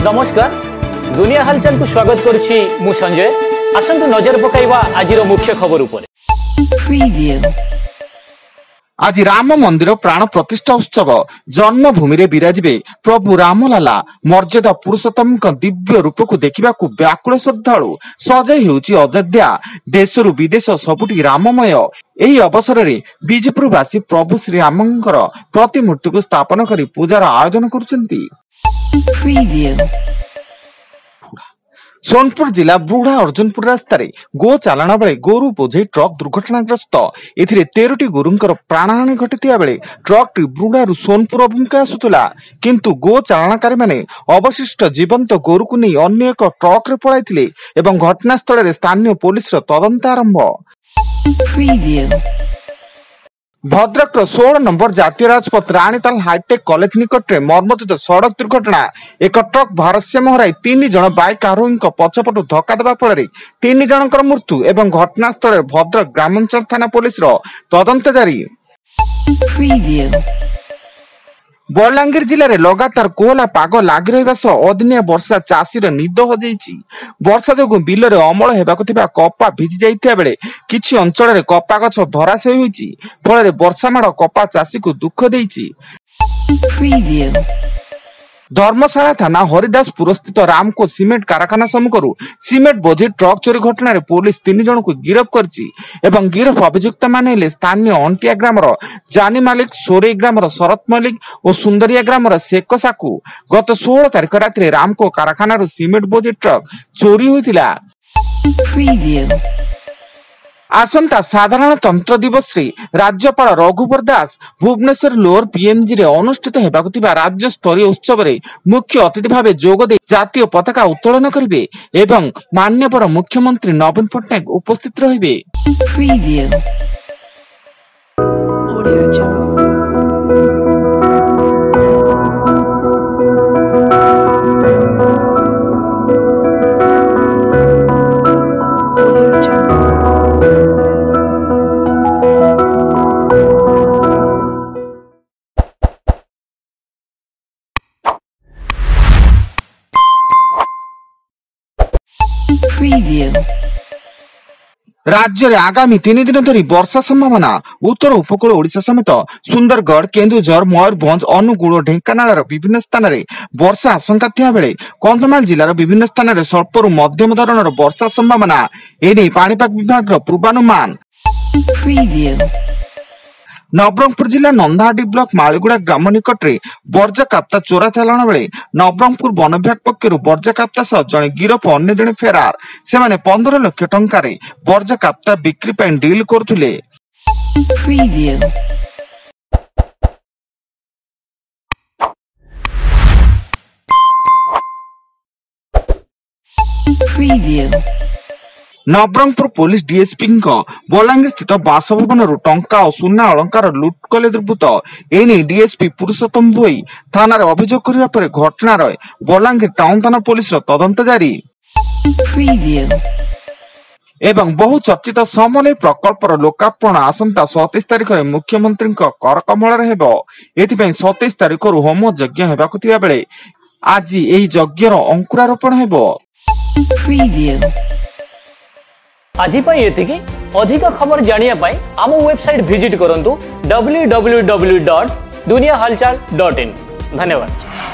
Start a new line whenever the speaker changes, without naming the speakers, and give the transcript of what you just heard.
नमस्कार दुनिया हालचाल को स्वागत करुछि मु संजय। आसंतु नजर पकाइबा आजिर मुख्य खबर उपरे।
आज राम मंदिर प्राण प्रतिष्ठा उत्सव जन्मभूमि रे विराजिबे प्रभु रामलाला मर्यादा पुरुषोत्तम दिव्य रूप को देखा व्याकुल श्रद्धालु सजाई हेउछि अयोध्या। देशरु विदेश सबुठी राममय। एही अवसर में बीजेपुरवासी प्रभु श्री रामंकर प्रतिमूर्ति को स्थापन करी पूजार आयोजन करुछन्ति। सोनपुर जिला बुढ़ा अर्जुनपुर रास्तार गो चालाण बेले गोरु बोझे ट्रक दुर्घटनाग्रस्त। एथिरे 13टी गोरुंकर प्राणहानि घटिथिया बेले ट्रकटी बुढ़ारू सोनपुर अभिमुखे आसुतला, किंतु गो चालाणकारी माने अवशिष्ट जीवंत गोरु को नहीं अन्य एक ट्रक रे पळाइथिले एवं घटनास्थल रे स्थानीय पुलिस तदंत आरंभ। भद्रक 16 नंबर जातीय राजपथ रानीताल हाईटेक कॉलेज निकट में मर्मजित सड़क दुर्घटना। एक ट्रक भारसाम्य हराई 3 जन बाइक आरोही पछपटू धक्का देवा फल 3 जनकर मृत्यु एवं घटनास्थल भद्रक ग्रामांचल थाना पुलिस तदंत जारी। बलांगीर जिले में लगातार कोहला पाग लगी रहा सह अदिनिया वर्षा चाषी निद हजाई। वर्षा जो बिल में अमल होगा कपा भिजी जाइथिया बेले किछि अंचल में कपा गछ धराशयी होइछि। फल वर्षा माड़ कपा चाषी को दुख देइछि। धर्मशाला थाना हरिदासपुर स्थित रामको सिमेंट कारखाना सम्मुखରୁ सिमेंट बोझी ट्रक चोरी घटना रे पुलिस 3 जन को गिरफ्त करछि एवं गिरफ अभियुक्त माने हेले स्थानीय अंटिया ग्रामर जानी मालिक, सोरे ग्रामर शरत मल्लिक और सुंदरिया ग्रामर शेख साकू। गत 16 तारिख राति रामको कारखाना सिमेंट बोझी ट्रक चोरी होइतिला। आसंता साधारणतंत्र दिवस रे राज्यपाल रघुवर दास भुवनेश्वर लोअर पीएमजी रे अनुष्ठित हेबाकु थिबा राज्य स्तरीय उत्सव रे मुख्य अतिथि भावे जोग दे जातीय पताका उत्तोलन करिवे एवं माननीय मुख्यमंत्री नवीन पटनायक उपस्थित रहिबे। राज्य में आगामी 3 दिन धरी वर्षा संभावना। उत्तर उपकूल ओडिशा समेत सुंदरगढ़, केन्दुझर, मयूरभंज, अनुगुल और ढेंकानाल विभिन्न स्थान में वर्षा आशंका थिया बेले कंधमाल जिलार विभिन्न स्थान में स्वल्परू मध्यम धरणर वर्षा संभावना। एने पाणीपाग विभाग पूर्वानुमान। नवरंगपुर जिला नंदाहाटी ब्लॉक मालीगुड़ा ग्राम निकट में बर्जा काप्ता चोरा चालाण बेले नवरंगपुर वन विभाग पक्षर बर्जा काप्ता सह जड़े गिरफ अन्य जड़े फेरार। से 15 लाख टंकार बर्जा काप्ता बिक्री पर डील करुले। नवरंगपुर पुलिस डीएसपी बलांगीर स्थित बासभवन टंका और सुना अलंकार लुट कले दुर्बृत्त। एने डीएसपी पुरुषोत्तम भोई थाना अभियोग करने पर घटनार बलांगीर टाउन थाना पुलिस तदंत जारी। एवं बहु चर्चित समलेई प्रकल्पर लोकार्पण आसंता 27 तारिख में मुख्यमंत्री कर कमल एथिपाई 27 तारिख होम यज्ञ हेबाकु थिबा बेले आज एही यज्ञर अंकुरारोपण हेबो।
आज अधिक खबर जानिया पाई आम वेबसाइट विजिट करंतु www.duniyahalchal.in। धन्यवाद।